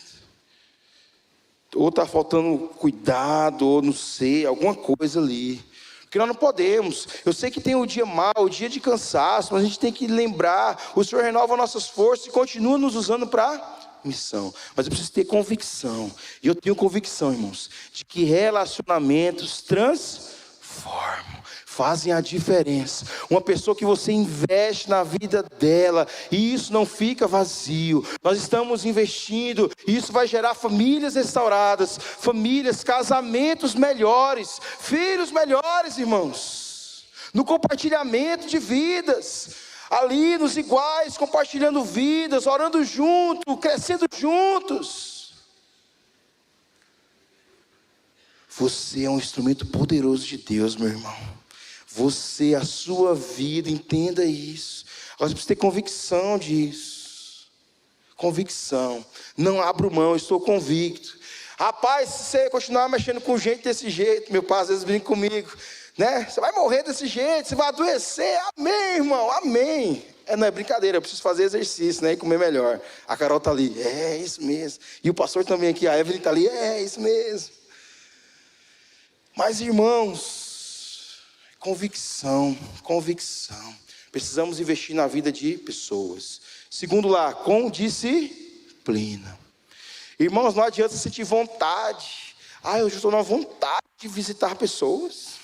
Ou está faltando cuidado, ou não sei, alguma coisa ali. Porque nós não podemos. Eu sei que tem o dia mau, o dia de cansaço, mas a gente tem que lembrar, o Senhor renova nossas forças e continua nos usando para missão. Mas eu preciso ter convicção. E eu tenho convicção, irmãos, de que relacionamentos transformam, fazem a diferença. Uma pessoa que você investe na vida dela, e isso não fica vazio. Nós estamos investindo, e isso vai gerar famílias restauradas, famílias, casamentos melhores, filhos melhores, irmãos. No compartilhamento de vidas, ali nos iguais, compartilhando vidas, orando junto, crescendo juntos. Você é um instrumento poderoso de Deus, meu irmão. Você, a sua vida, entenda isso. Agora você precisa ter convicção disso. Convicção. Não abro mão, estou convicto. Rapaz, se você continuar mexendo com gente desse jeito, meu pai às vezes brinca comigo, né? Você vai morrer desse jeito, você vai adoecer. Amém, irmão, amém. Não é brincadeira, eu preciso fazer exercício, né? E comer melhor. A Carol está ali, é isso mesmo. E o pastor também aqui, a Evelyn está ali, é isso mesmo. Mas, irmãos, convicção. Precisamos investir na vida de pessoas. Segundo lá, com disciplina. Irmãos, não adianta você sentir vontade. Eu estou numa vontade de visitar pessoas.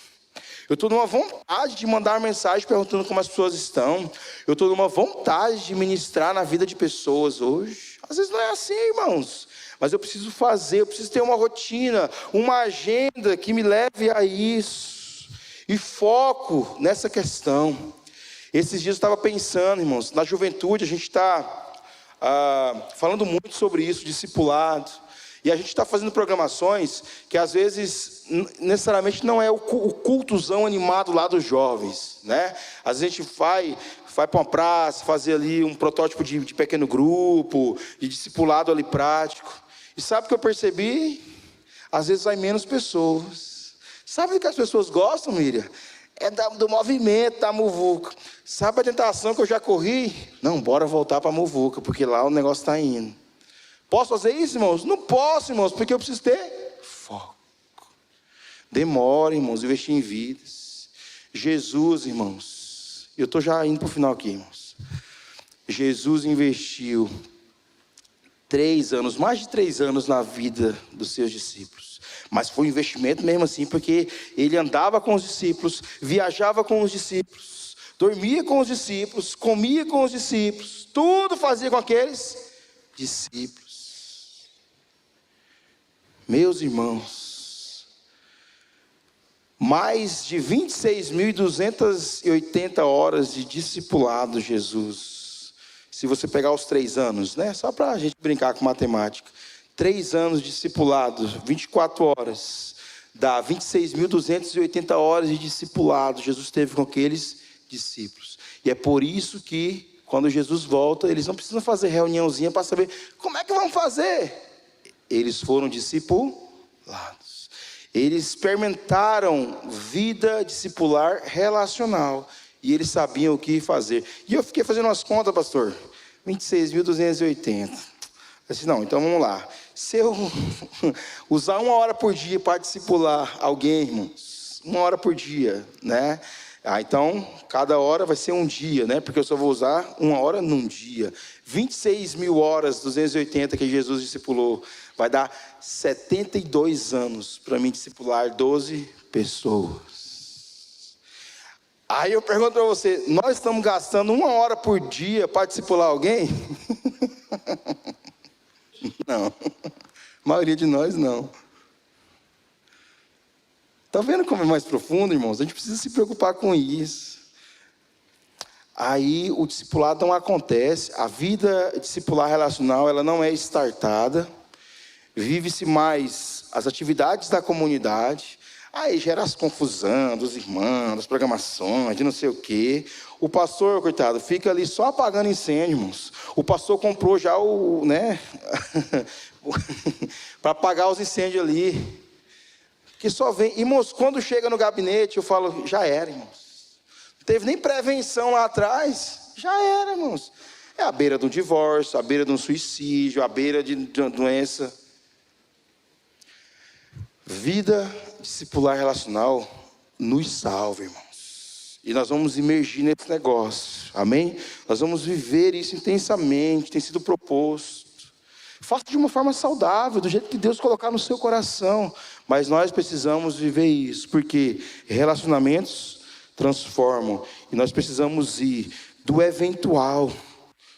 Eu estou numa vontade de mandar mensagem perguntando como as pessoas estão. Eu estou numa vontade de ministrar na vida de pessoas hoje. Às vezes não é assim, irmãos. Mas eu preciso fazer, eu preciso ter uma rotina, uma agenda que me leve a isso. E foco nessa questão. Esses dias eu estava pensando, irmãos, na juventude a gente está falando muito sobre isso, discipulado. E a gente está fazendo programações que às vezes necessariamente não é o cultozão animado lá dos jovens, né? Às vezes a gente vai para uma praça, fazer ali um protótipo de pequeno grupo, de discipulado ali prático. E sabe o que eu percebi? Às vezes vai menos pessoas. Sabe do que as pessoas gostam, Miriam? É do movimento, da muvuca. Sabe a tentação que eu já corri? Não, bora voltar para a muvuca, porque lá o negócio está indo. Posso fazer isso, irmãos? Não posso, irmãos, porque eu preciso ter foco. Demora, irmãos, investir em vidas. Jesus, irmãos, eu estou já indo para o final aqui, irmãos. Jesus investiu 3 anos, mais de 3 anos na vida dos seus discípulos. Mas foi um investimento mesmo assim, porque ele andava com os discípulos, viajava com os discípulos, dormia com os discípulos, comia com os discípulos, tudo fazia com aqueles discípulos. Meus irmãos, mais de 26.280 horas de discipulado, Jesus. Se você pegar os 3 anos, né? Só para a gente brincar com matemática. 3 anos de discipulado, 24 horas. Dá 26.280 horas de discipulado. Jesus teve com aqueles discípulos. E é por isso que, quando Jesus volta, eles não precisam fazer reuniãozinha para saber como é que vão fazer. Eles foram discipulados. Eles experimentaram vida discipular relacional. E eles sabiam o que fazer. E eu fiquei fazendo umas contas, pastor. 26.280. Eu disse, não, então vamos lá. Se eu usar 1 hora por dia para discipular alguém, irmãos, 1 hora por dia, né? Então, cada hora vai ser um dia, né? Porque eu só vou usar 1 hora num dia. 26.000 horas, 280 que Jesus discipulou. Vai dar 72 anos para mim discipular 12 pessoas. Aí eu pergunto para você, nós estamos gastando 1 hora por dia para discipular alguém? Não. A maioria de nós não. Está vendo como é mais profundo, irmãos? A gente precisa se preocupar com isso. Aí o discipulado não acontece. A vida discipular relacional, ela não é startada. Vive-se mais as atividades da comunidade. Aí gera as confusão dos irmãos, das programações, de não sei o quê. O pastor, coitado, fica ali só apagando incêndio, irmãos. O pastor comprou já o, né? para apagar os incêndios ali. Que só vem. Irmãos, quando chega no gabinete, eu falo, já era, irmãos. Não teve nem prevenção lá atrás. Já era, irmãos. É a beira do divórcio, a beira de um suicídio, a beira de uma doença. Vida discipular relacional nos salva, irmãos. E nós vamos imergir nesse negócio. Amém? Nós vamos viver isso intensamente, tem sido proposto. Faça de uma forma saudável, do jeito que Deus colocar no seu coração. Mas nós precisamos viver isso, porque relacionamentos transformam. E nós precisamos ir do eventual,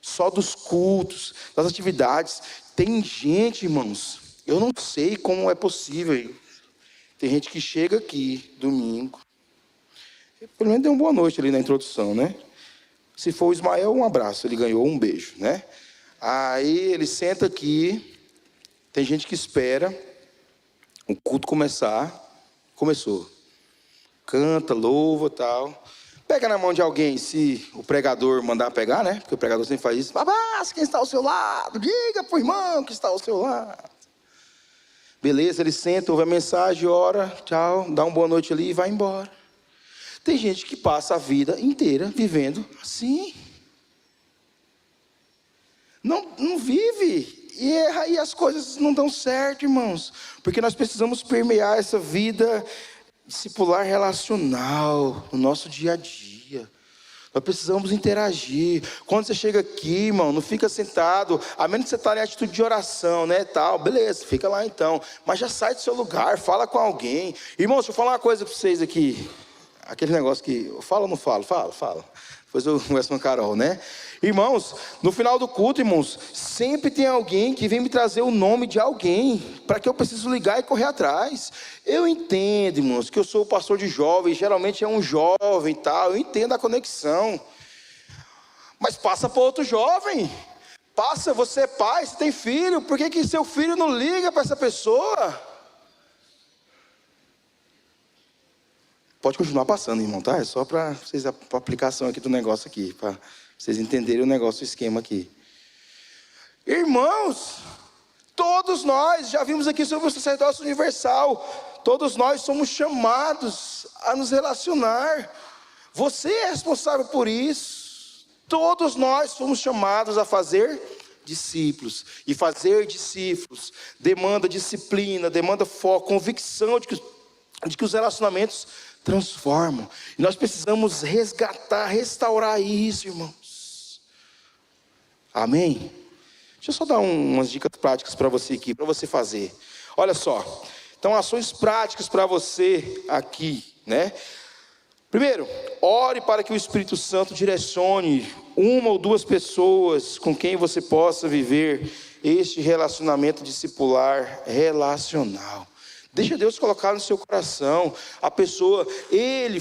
só dos cultos, das atividades. Tem gente, irmãos, eu não sei como é possível. Tem gente que chega aqui, domingo. Pelo menos deu uma boa noite ali na introdução, né? Se for o Ismael, um abraço, ele ganhou um beijo, né? Aí ele senta aqui, tem gente que espera o culto começar, começou. Canta, louva, tal. Pega na mão de alguém, se o pregador mandar pegar, né? Porque o pregador sempre faz isso. Abraça quem está ao seu lado, diga para o irmão que está ao seu lado. Beleza, ele senta, ouve a mensagem, ora, tchau, dá uma boa noite ali e vai embora. Tem gente que passa a vida inteira vivendo assim. Não vive, e erra, e as coisas não dão certo, irmãos, porque nós precisamos permear essa vida discipular relacional no nosso dia a dia. Nós precisamos interagir. Quando você chega aqui, irmão, não fica sentado, a menos que você está em atitude de oração, né, tal, beleza, fica lá então, mas já sai do seu lugar, fala com alguém. Irmão, deixa eu falar uma coisa para vocês aqui, aquele negócio que, eu falo ou não falo? Fala. Depois eu converso com a Carol, né? Irmãos, no final do culto, irmãos, sempre tem alguém que vem me trazer o nome de alguém, para que eu preciso ligar e correr atrás. Eu entendo, irmãos, que eu sou o pastor de jovens, geralmente é um jovem e tal, eu entendo a conexão. Mas passa para outro jovem. Passa, você é pai, você tem filho, por que seu filho não liga para essa pessoa? Pode continuar passando, irmão, tá? É só para vocês, a aplicação aqui do negócio aqui, para vocês entenderem o negócio, o esquema aqui. Irmãos, todos nós, já vimos aqui sobre o sacerdócio universal, todos nós somos chamados a nos relacionar. Você é responsável por isso. Todos nós somos chamados a fazer discípulos. E fazer discípulos demanda disciplina, demanda foco, convicção de que os relacionamentos transformam. E nós precisamos resgatar, restaurar isso, irmãos. Amém? Deixa eu só dar umas dicas práticas para você aqui, para você fazer. Olha só. Então, ações práticas para você aqui, né? Primeiro, ore para que o Espírito Santo direcione 1 ou 2 pessoas com quem você possa viver este relacionamento discipular relacional. Deixa Deus colocar no seu coração a pessoa.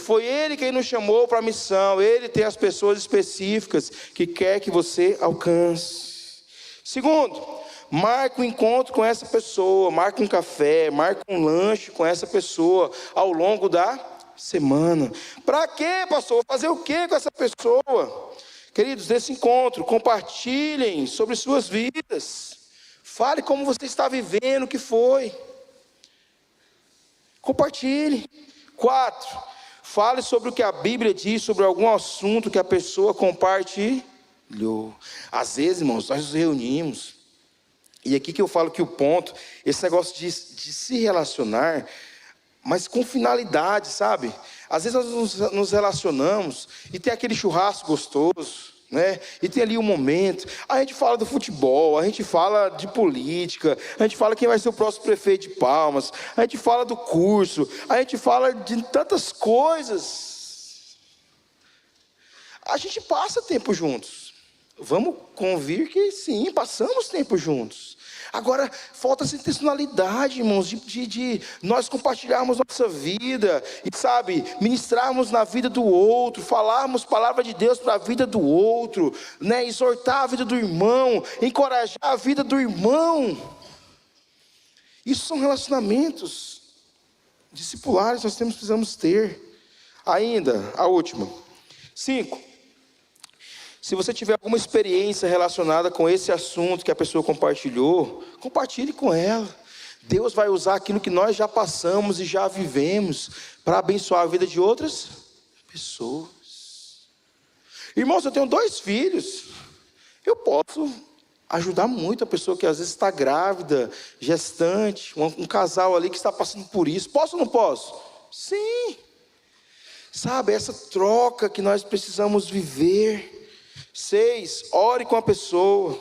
Foi Ele quem nos chamou para a missão. Ele tem as pessoas específicas que quer que você alcance. Segundo, marque um encontro com essa pessoa. Marque um café, marque um lanche com essa pessoa ao longo da semana. Para quê, pastor? Fazer o quê com essa pessoa? Queridos, nesse encontro, compartilhem sobre suas vidas. Fale como você está vivendo, o que foi. Compartilhe. 4, fale sobre o que a Bíblia diz sobre algum assunto que a pessoa compartilhou. Às vezes, irmãos, nós nos reunimos, e aqui que eu falo que o ponto, esse negócio de se relacionar, mas com finalidade, sabe? Às vezes nós nos relacionamos e tem aquele churrasco gostoso, né? E tem ali um momento, a gente fala do futebol, a gente fala de política, a gente fala quem vai ser o próximo prefeito de Palmas, a gente fala do curso, a gente fala de tantas coisas. A gente passa tempo juntos. Vamos convir que sim, passamos tempo juntos. Agora, falta essa intencionalidade, irmãos, de nós compartilharmos nossa vida, e sabe, ministrarmos na vida do outro, falarmos palavra de Deus para a vida do outro, né? Exortar a vida do irmão, encorajar a vida do irmão. Isso são relacionamentos discipulares, nós precisamos ter. Ainda, a última. 5. Se você tiver alguma experiência relacionada com esse assunto que a pessoa compartilhou, compartilhe com ela. Deus vai usar aquilo que nós já passamos e já vivemos para abençoar a vida de outras pessoas. Irmãos, eu tenho 2 filhos. Eu posso ajudar muito a pessoa que às vezes está grávida, gestante, um casal ali que está passando por isso. Posso ou não posso? Sim. Sabe, essa troca que nós precisamos viver. 6, ore com a pessoa.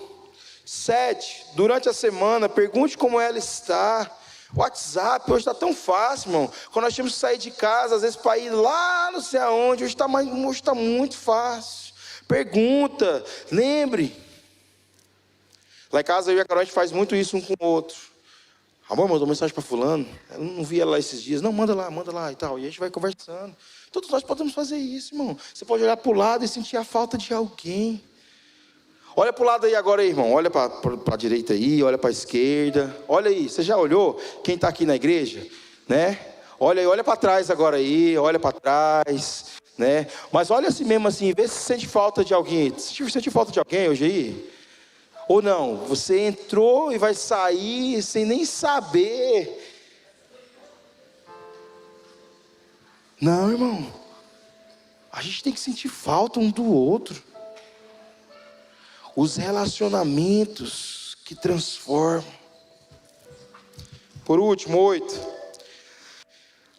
7, durante a semana, pergunte como ela está. WhatsApp, hoje está tão fácil, irmão. Quando nós temos que sair de casa, às vezes para ir lá não sei aonde, hoje está muito fácil. Pergunta, lembre. Lá em casa, eu e a Carol, a gente faz muito isso um com o outro. Amor, mandou mensagem para fulano, eu não vi ela lá esses dias. Não, manda lá e tal. E a gente vai conversando. Todos nós podemos fazer isso, irmão. Você pode olhar para o lado e sentir a falta de alguém. Olha para o lado aí agora, aí, irmão. Olha para a direita aí, olha para a esquerda. Olha aí, você já olhou quem está aqui na igreja? Né? Olha aí, olha para trás agora aí, olha para trás. Né? Mas olha assim mesmo assim, vê se sente falta de alguém. Sente falta de alguém hoje aí? Ou não, você entrou e vai sair sem nem saber. Não, irmão. A gente tem que sentir falta um do outro. Os relacionamentos que transformam. Por último, 8.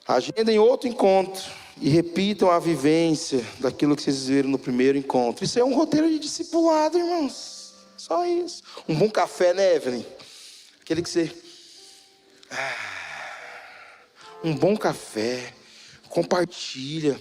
Agendem outro encontro e repitam a vivência daquilo que vocês viveram no primeiro encontro. Isso é um roteiro de discipulado, irmãos. Só isso. Um bom café, né, Evelyn? Aquele que você... Um bom café. Compartilha.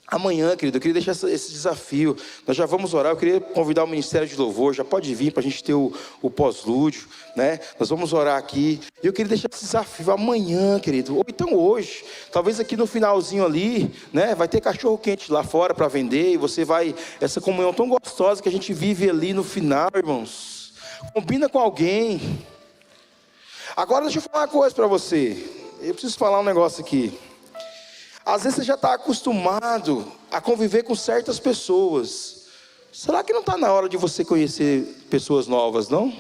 Amanhã, querido, eu queria deixar esse desafio. Nós já vamos orar. Eu queria convidar o Ministério de Louvor. Já pode vir para a gente ter o pós-lúdio, né? Nós vamos orar aqui. E eu queria deixar esse desafio amanhã, querido. Ou então hoje. Talvez aqui no finalzinho ali, né? Vai ter cachorro quente lá fora para vender. E você vai... Essa comunhão tão gostosa que a gente vive ali no final, irmãos. Combina com alguém. Agora deixa eu falar uma coisa para você. Eu preciso falar um negócio aqui. Às vezes você já está acostumado a conviver com certas pessoas. Será que não está na hora de você conhecer pessoas novas, não?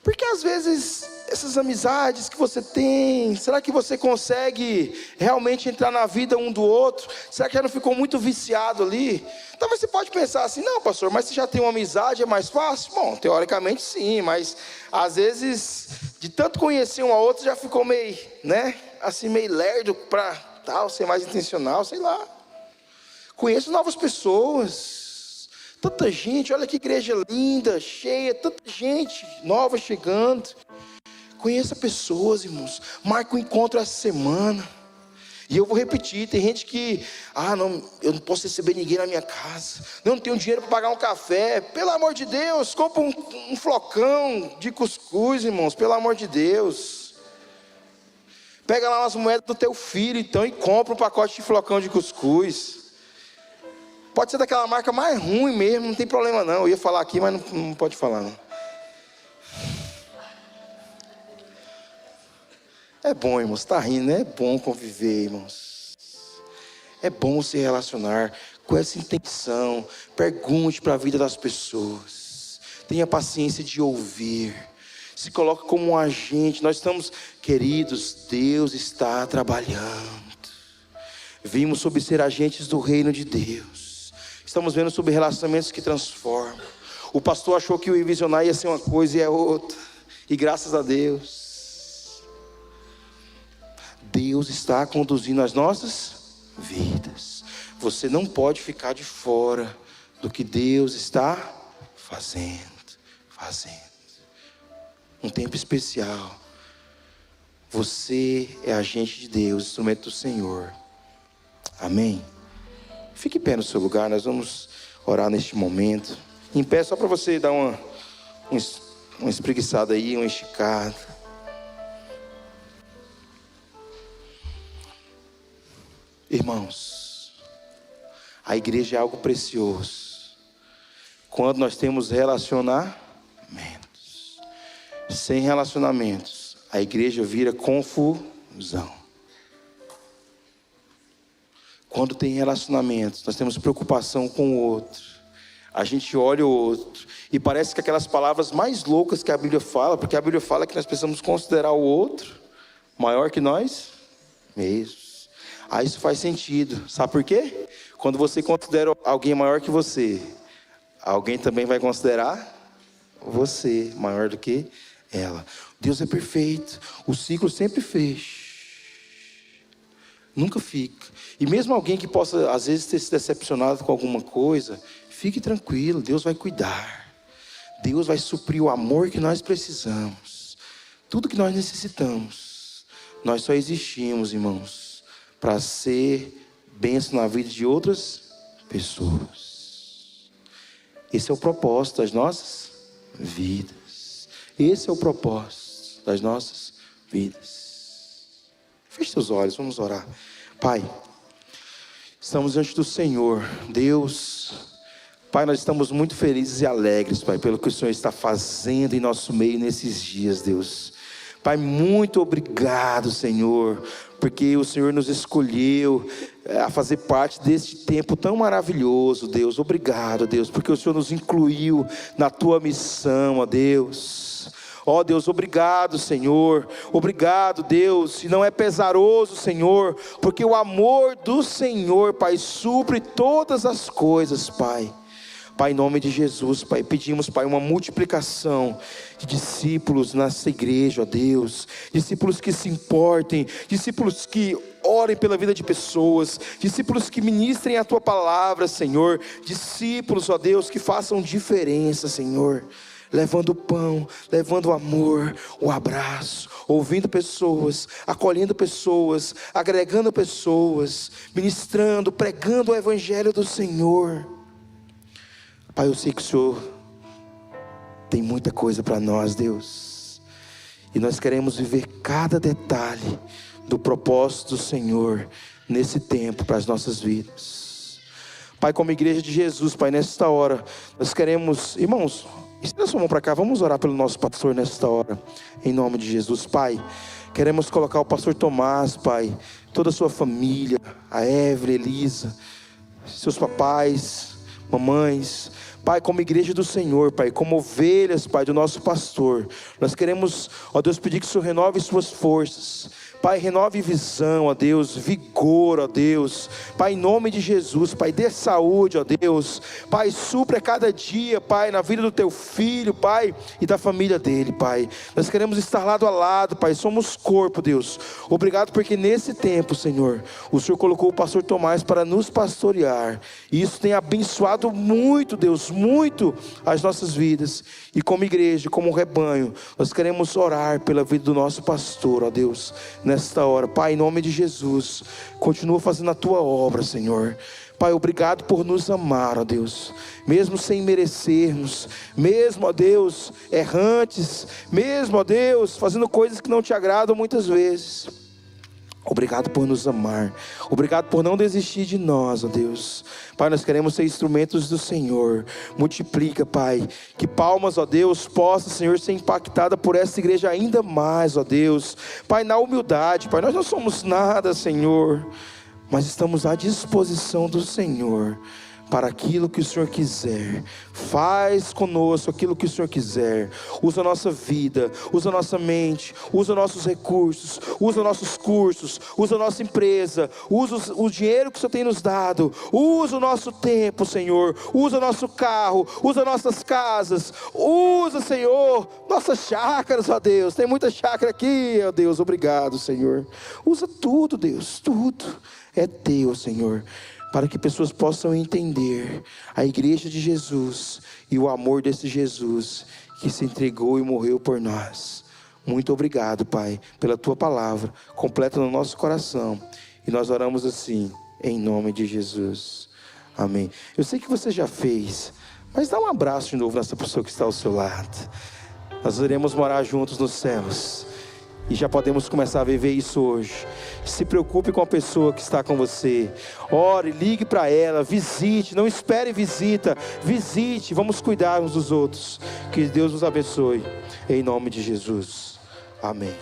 Porque às vezes essas amizades que você tem, será que você consegue realmente entrar na vida um do outro? Será que já não ficou muito viciado ali? Talvez você pode pensar assim, não, pastor, mas se já tem uma amizade é mais fácil? Bom, teoricamente sim, mas às vezes de tanto conhecer um ao outro já ficou meio, né? Assim meio lerdo para tal, ser mais intencional, sei lá. Conheço novas pessoas, tanta gente, olha que igreja linda, cheia, tanta gente nova chegando. Conheça pessoas, irmãos, marque um encontro essa semana. E eu vou repetir, tem gente que, não, eu não posso receber ninguém na minha casa, não tenho dinheiro para pagar um café. Pelo amor de Deus, compra um flocão de cuscuz, irmãos, pelo amor de Deus. Pega lá umas moedas do teu filho, então, e compra um pacote de flocão de cuscuz. Pode ser daquela marca mais ruim mesmo, não tem problema não. Eu ia falar aqui, mas não pode falar não. É bom, irmãos, está rindo, né? É bom conviver, irmãos. É bom se relacionar com essa intenção. Pergunte para a vida das pessoas. Tenha paciência de ouvir. Se coloque como um agente. Nós estamos, queridos, Deus está trabalhando. Vimos sobre ser agentes do reino de Deus. Estamos vendo sobre relacionamentos que transformam. O pastor achou que o visionar ia ser uma coisa e é outra. E graças a Deus, Deus está conduzindo as nossas vidas. Você não pode ficar de fora do que Deus está fazendo. Um tempo especial. Você é agente de Deus, instrumento do Senhor. Amém? Fique em pé no seu lugar, nós vamos orar neste momento. Em pé só para você dar uma espreguiçada aí, uma esticada. Irmãos, a igreja é algo precioso. Quando nós temos relacionamentos. Sem relacionamentos, a igreja vira confusão. Quando tem relacionamentos, nós temos preocupação com o outro. A gente olha o outro e parece que aquelas palavras mais loucas que a Bíblia fala, porque a Bíblia fala que nós precisamos considerar o outro maior que nós mesmos. Isso faz sentido. Sabe por quê? Quando você considera alguém maior que você, alguém também vai considerar você maior do que ela. Deus é perfeito. O ciclo sempre fecha. Nunca fica. E mesmo alguém que possa às vezes ter se decepcionado com alguma coisa, fique tranquilo, Deus vai cuidar. Deus vai suprir o amor que nós precisamos. Tudo que nós necessitamos. Nós só existimos, irmãos, para ser bênção na vida de outras pessoas. Esse é o propósito das nossas vidas. Esse é o propósito das nossas vidas. Feche seus olhos, vamos orar. Pai, estamos diante do Senhor. Deus, Pai, nós estamos muito felizes e alegres, Pai, pelo que o Senhor está fazendo em nosso meio nesses dias, Deus. Pai, muito obrigado, Senhor, porque o Senhor nos escolheu a fazer parte deste tempo tão maravilhoso, Deus. Obrigado, Deus, porque o Senhor nos incluiu na Tua missão, ó Deus. Ó Deus, obrigado, Senhor. Obrigado, Deus. E não é pesaroso, Senhor, porque o amor do Senhor, Pai, supre todas as coisas, Pai. Pai, em nome de Jesus, Pai, pedimos, Pai, uma multiplicação de discípulos nessa igreja, ó Deus. Discípulos que se importem, discípulos que orem pela vida de pessoas, discípulos que ministrem a Tua palavra, Senhor. Discípulos, ó Deus, que façam diferença, Senhor. Levando o pão, levando o amor, o abraço, ouvindo pessoas, acolhendo pessoas, agregando pessoas, ministrando, pregando o evangelho do Senhor. Pai, eu sei que o Senhor tem muita coisa para nós, Deus. E nós queremos viver cada detalhe do propósito do Senhor nesse tempo para as nossas vidas. Pai, como igreja de Jesus, Pai, nesta hora, nós queremos, irmãos, estenda sua mão para cá, vamos orar pelo nosso pastor nesta hora, em nome de Jesus. Pai, queremos colocar o pastor Tomás, Pai, toda a sua família, a Evelyn, Elisa, seus papais, mamães, Pai, como igreja do Senhor, Pai, como ovelhas, Pai, do nosso pastor, nós queremos, ó Deus, pedir que o Senhor renove suas forças. Pai, renove visão, ó Deus, vigor, ó Deus. Pai, em nome de Jesus, Pai, dê saúde, ó Deus. Pai, supra cada dia, Pai, na vida do Teu filho, Pai, e da família dele, Pai. Nós queremos estar lado a lado, Pai, somos corpo, Deus. Obrigado porque nesse tempo, Senhor, o Senhor colocou o pastor Tomás para nos pastorear. E isso tem abençoado muito, Deus, muito as nossas vidas. E como igreja, como rebanho, nós queremos orar pela vida do nosso pastor, ó Deus, nessa nesta hora. Pai, em nome de Jesus, continua fazendo a tua obra, Senhor. Pai, obrigado por nos amar, ó Deus, mesmo sem merecermos, mesmo, ó Deus, errantes, mesmo, ó Deus, fazendo coisas que não te agradam muitas vezes. Obrigado por nos amar, obrigado por não desistir de nós, ó Deus. Pai, nós queremos ser instrumentos do Senhor. Multiplica, Pai, que Palmas, ó Deus, possa, Senhor, ser impactada por essa igreja ainda mais, ó Deus. Pai, na humildade, Pai, nós não somos nada, Senhor, mas estamos à disposição do Senhor para aquilo que o Senhor quiser. Faz conosco aquilo que o Senhor quiser. Usa a nossa vida, usa a nossa mente, usa nossos recursos, usa nossos cursos, usa a nossa empresa, usa o dinheiro que o Senhor tem nos dado, usa o nosso tempo, Senhor, usa o nosso carro, usa nossas casas, usa, Senhor, nossas chácaras, ó Deus. Tem muita chácara aqui, ó Deus, obrigado, Senhor. Usa tudo, Deus, tudo é teu, Senhor, para que pessoas possam entender a igreja de Jesus e o amor desse Jesus que se entregou e morreu por nós. Muito obrigado, Pai, pela tua palavra completa no nosso coração, e nós oramos assim, em nome de Jesus, amém. Eu sei que você já fez, mas dá um abraço de novo nessa pessoa que está ao seu lado. Nós iremos morar juntos nos céus, e já podemos começar a viver isso hoje. Se preocupe com a pessoa que está com você. Ore, ligue para ela, visite, não espere visita, visite, vamos cuidar uns dos outros. Que Deus nos abençoe, em nome de Jesus, amém.